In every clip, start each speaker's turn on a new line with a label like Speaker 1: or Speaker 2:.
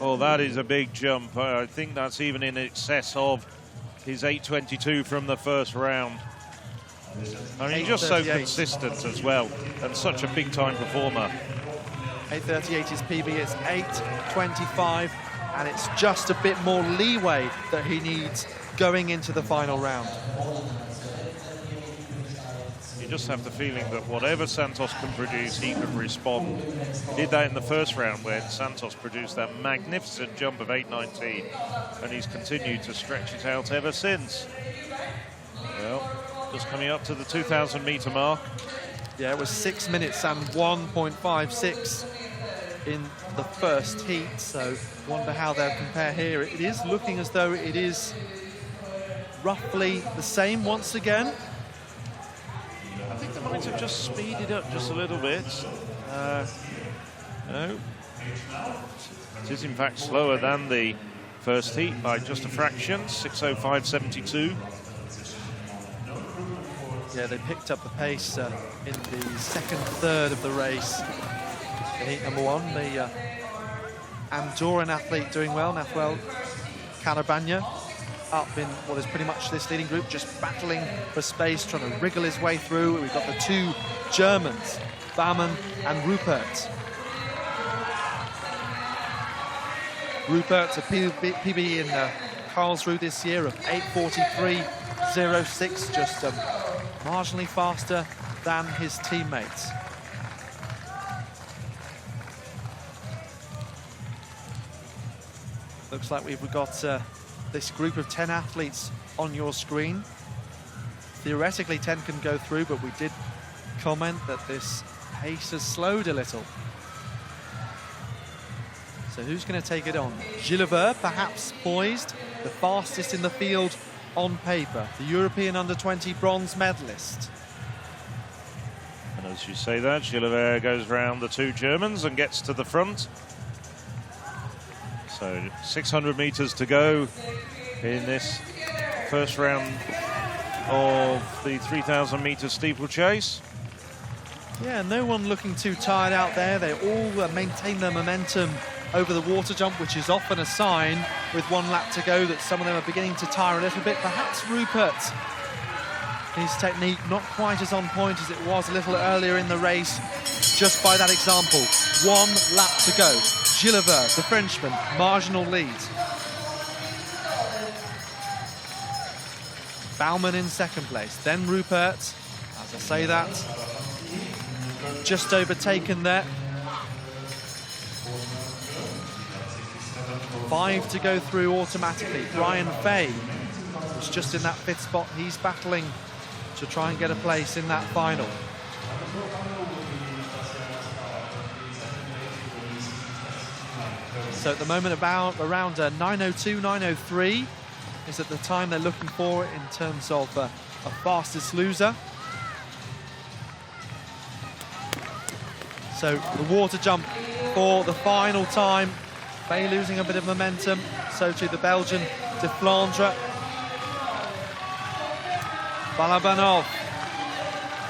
Speaker 1: Oh, that is a big jump. I think that's even in excess of his 8.22 from the first round. I mean, just so consistent as well, and such a big-time performer.
Speaker 2: 8.38 is PB, it's 8.25, and it's just a bit more leeway that he needs going into the final round.
Speaker 1: You just have the feeling that whatever Santos can produce, he can respond. He did that in the first round when Santos produced that magnificent jump of 8.19, and he's continued to stretch it out ever since. Well, just coming up to the 2,000-meter mark.
Speaker 2: Yeah, it was 6 minutes and 1.56 in the first heat, so wonder how they'll compare here. It is looking as though it is roughly the same once again.
Speaker 1: I think they might have just speeded up just a little bit. No, it is in fact slower than the first heat by just a fraction, 6:05.72.
Speaker 2: Yeah, they picked up the pace in the second third of the race. In heat number one, the Andorran athlete doing well, Nathaniel Calabanya, up in what is pretty much this leading group, just battling for space, trying to wriggle his way through. We've got the two Germans, Baumann and Rupert. Rupert, a PB in Karlsruhe this year of 8:43.06, just marginally faster than his teammates. Looks like we've got this group of 10 athletes on your screen. Theoretically 10 can go through, but we did comment that this pace has slowed a little. So who's going to take it on? Gilles, perhaps poised, the fastest in the field on paper, the European under-20 bronze medalist.
Speaker 1: And as you say that, Gilles goes round the two Germans and gets to the front. So 600 meters to go in this first round of the 3,000 meter steeplechase.
Speaker 2: Yeah, no one looking too tired out there. They all maintain their momentum over the water jump, which is often a sign with 1 lap to go that some of them are beginning to tire a little bit. Perhaps Rupert, his technique not quite as on point as it was a little earlier in the race, just by that example. 1 lap to go. Gilles, the Frenchman, marginal lead. Baumann in second place, then Rupert, as I say that, just overtaken there. 5 to go through automatically. Brian Fay was just in that 5th spot. He's battling to try and get a place in that final. So at the moment about around 9:02, 9:03 is at the time they're looking for in terms of a fastest loser. So the water jump for the final time. Fay losing a bit of momentum, so too the Belgian de Flandre. Balabanov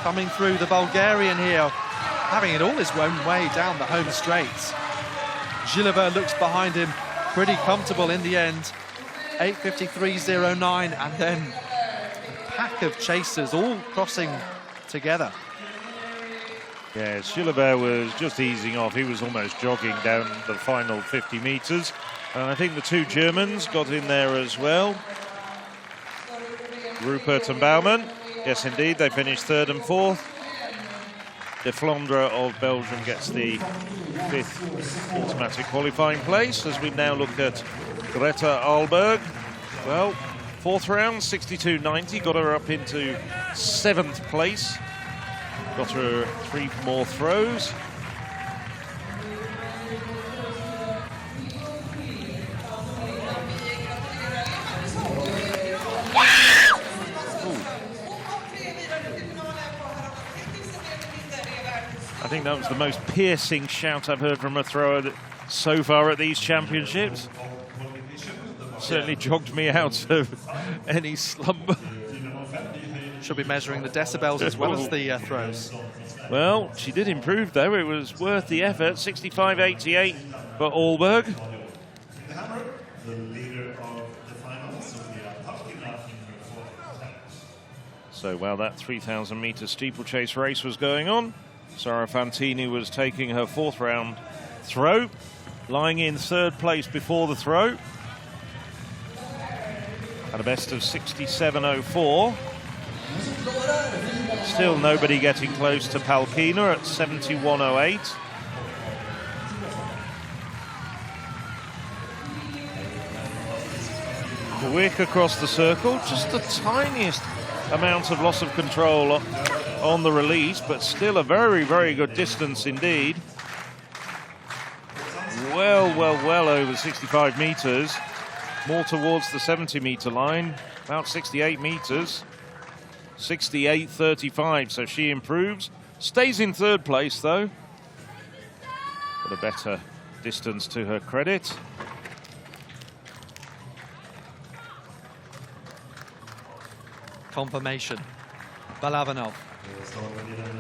Speaker 2: coming through, the Bulgarian here, having it all his own way down the home straight. Gilles looks behind him, pretty comfortable in the end. 8:53.09, and then a pack of chasers all crossing together.
Speaker 1: Yeah, Gilles was just easing off. He was almost jogging down the final 50 metres. And I think the two Germans got in there as well. Rupert and Baumann. Yes, indeed, they finished 3rd and 4th. De Flandre of Belgium gets the 5th automatic qualifying place, as we now look at Greta Ahlberg. Well, 4th round, 62.90, got her up into 7th place. Got her 3 more throws. I think that was the most piercing shout I've heard from a thrower so far at these championships. Certainly jogged me out of any slumber.
Speaker 2: Should be measuring the decibels as well as the throws.
Speaker 1: Well, she did improve though. It was worth the effort. 65.88 for Ahlberg.
Speaker 3: the leader of the final, Sofia Popkina, in her fourth attempt.
Speaker 1: So while that 3,000 meter steeplechase race was going on, Sara Fantini was taking her fourth round throw, lying in third place before the throw. Had a best of 67.04. Still nobody getting close to Palkina at 71.08. Quick across the circle, just the tiniest amount of loss of control on the release, but still a very, very good distance indeed. Well over 65 meters, more towards the 70 meter line, about 68 meters, 68.35, so she improves. Stays in third place though, but a better distance to her credit.
Speaker 2: Confirmation. Balabanov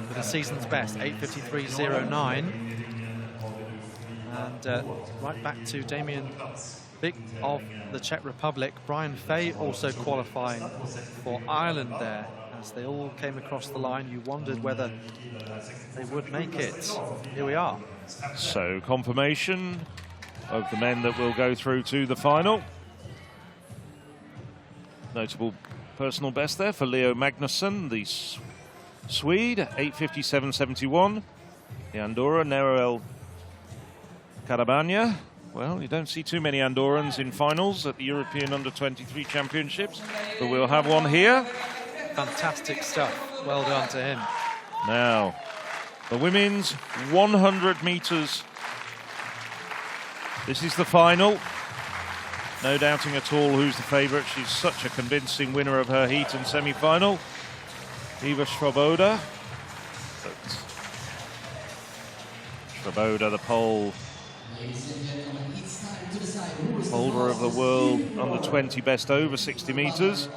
Speaker 2: with a season's best, 8:53.09. And right back to Damien Vick of the Czech Republic. Brian Fay also qualifying for Ireland there. As they all came across the line, you wondered whether they would make it. Here we are.
Speaker 1: So confirmation of the men that will go through to the final. Notable personal best there for Leo Magnusson, the Swede, 8:57.71. The Andorra, Nerel Carabagna. Well, you don't see too many Andorrans in finals at the European Under-23 Championships, but we'll have one here.
Speaker 2: Fantastic stuff. Well done to him.
Speaker 1: Now, the women's 100 meters. This is the final. No doubting at all who's the favourite. She's such a convincing winner of her heat and semi-final. Eva Swoboda. But Swoboda, the Pole, holder of the world under-20 best over 60 metres.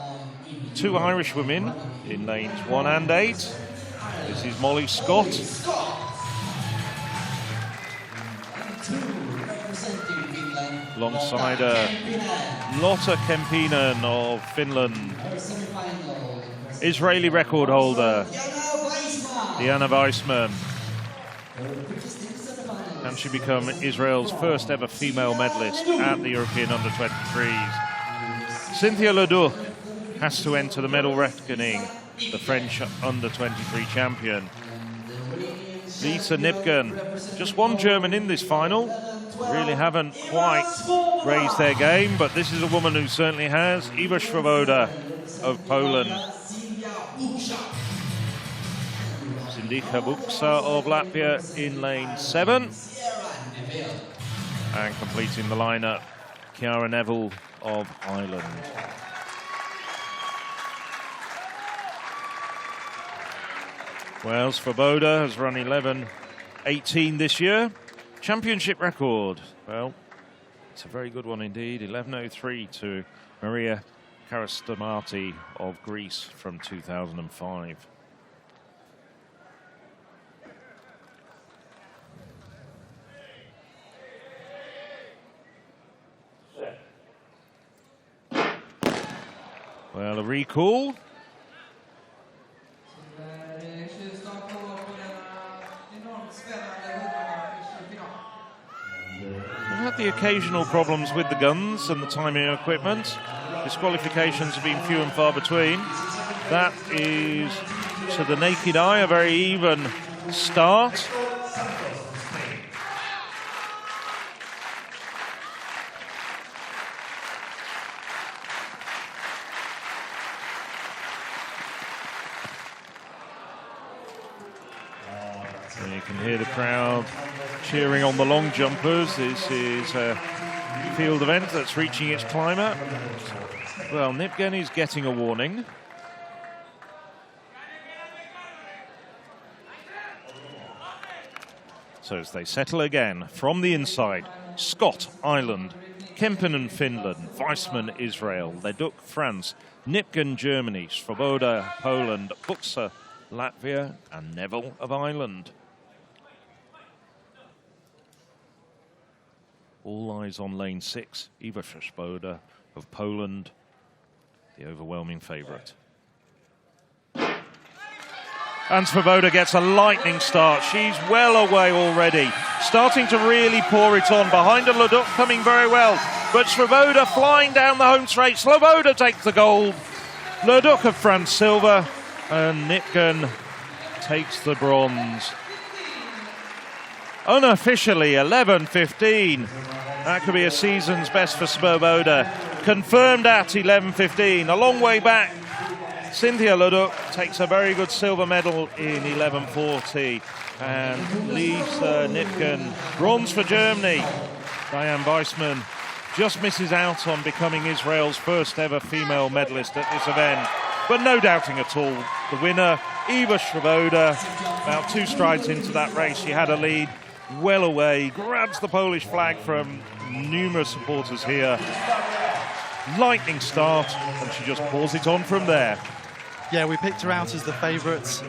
Speaker 1: Two Irish women in lanes 1 and 8. This is Molly Scott. Alongside Lotta Kempinen of Finland. Israeli record holder Diana Weissman. Can she become Israel's first ever female medalist at the European Under-23s? Cynthia Ledoux has to enter the medal reckoning, the French Under-23 champion. Lisa Nipken, just one German in this final. Really haven't quite raised their game, but this is a woman who certainly has. Eva Swoboda of Poland. Zindika Buksa of Latvia in lane 7. And completing the lineup, Ciara Neville of Ireland. Well, Swoboda has run 11:18 this year. Championship record, well, it's a very good one indeed. 11:03 to Maria Karastamati of Greece from 2005. Well, a recall. We've had the occasional problems with the guns and the timing equipment. Disqualifications have been few and far between. That is, to the naked eye, a very even start. And you can hear the crowd cheering on the long jumpers. This is a field event that's reaching its climber. Well, Nipken is getting a warning. So as they settle again from the inside, Scott, Ireland, Kempinen, Finland, Weissman, Israel, Leduc, France, Nipken, Germany, Swoboda, Poland, Buksa, Latvia, and Neville of Ireland. All eyes on lane 6. Iga Świątek of Poland, the overwhelming favourite. And Svoboda gets a lightning start. She's well away already, starting to really pour it on. Behind her, Leduc coming very well, but Svoboda flying down the home straight. Svoboda takes the gold. Leduc of France silver, and Nipken takes the bronze. Unofficially 11:15. That could be a season's best for Svoboda. Confirmed at 11:15. A long way back. Cynthia Leduc takes a very good silver medal in 11:40. And Lisa Nipken, bronze for Germany. Diane Weissman just misses out on becoming Israel's first ever female medalist at this event. But no doubting at all, the winner, Iga Świątek, about 2 strides into that race, she had a lead, well away, grabs the Polish flag from numerous supporters here. Lightning start, and she just pours it on from there.
Speaker 2: Yeah, we picked her out as the favourite,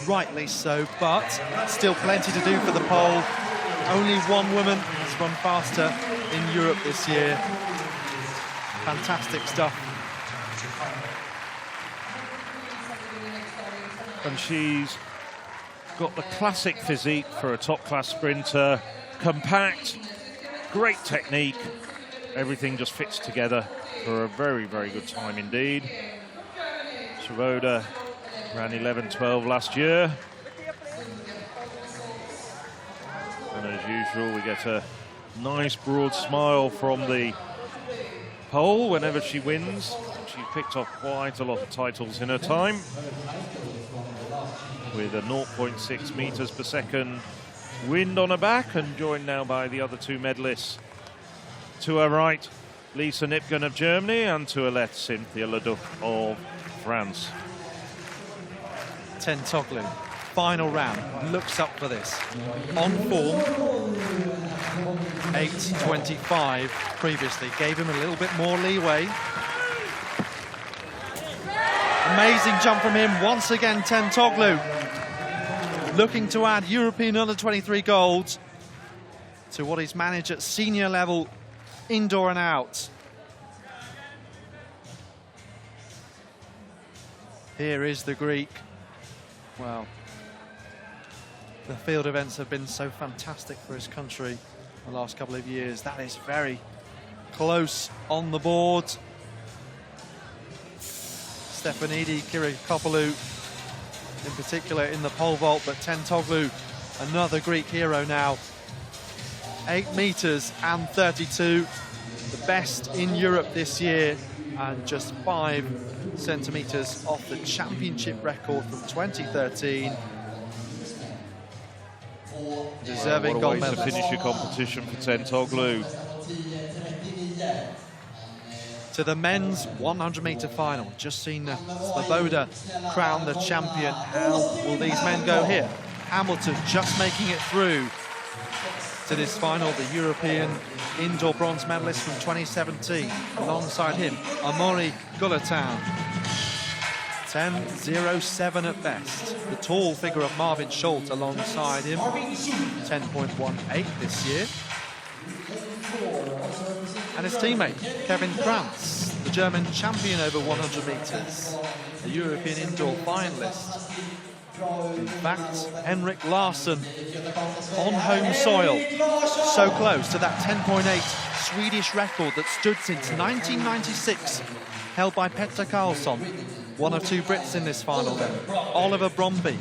Speaker 2: rightly so, but still plenty to do for the pole. Only one woman has run faster in Europe this year. Fantastic stuff.
Speaker 1: And she's got the classic physique for a top-class sprinter. Compact, great technique. Everything just fits together for a very, very good time indeed. Svoboda ran 11:12 last year. And as usual, we get a nice broad smile from the pole whenever she wins. She picked up quite a lot of titles in her time, with a 0.6 meters per second wind on her back, and joined now by the other 2 medalists. To her right, Lisa Nipken of Germany, and to her left, Cynthia Leduc of France.
Speaker 2: Tentoglou, final round, looks up for this. On form, 8:25 previously, gave him a little bit more leeway. Amazing jump from him, once again Tentoglou. Looking to add European under-23 gold to what he's managed at senior level, indoor and out. Here is the Greek. Well, the field events have been so fantastic for his country the last couple of years. That is very close on the board. Stefanidi, Kirikopoulou in particular in the pole vault, but Tentoglou, another Greek hero now. 8 meters and 32, the best in Europe this year, and just 5 centimeters off the championship record from 2013. Deserving
Speaker 1: what a
Speaker 2: gold
Speaker 1: way
Speaker 2: medal.
Speaker 1: to finish your competition for Tentoglou.
Speaker 2: To the men's 100-meter final. Just seen Svoboda crown the champion. How will these men go here? Hamilton just making it through to this final, the European indoor bronze medalist from 2017. Alongside him, Amaury Gullatown. 10.07 at best. The tall figure of Marvin Schultz alongside him. 10.18 this year. And his teammate, Kevin Krantz, the German champion over 100 metres, a European indoor finalist. In fact, Henrik Larsson on home soil, so close to that 10.8 Swedish record that stood since 1996, held by Petter Karlsson. One of 2 Brits in this final then, Oliver Bromby.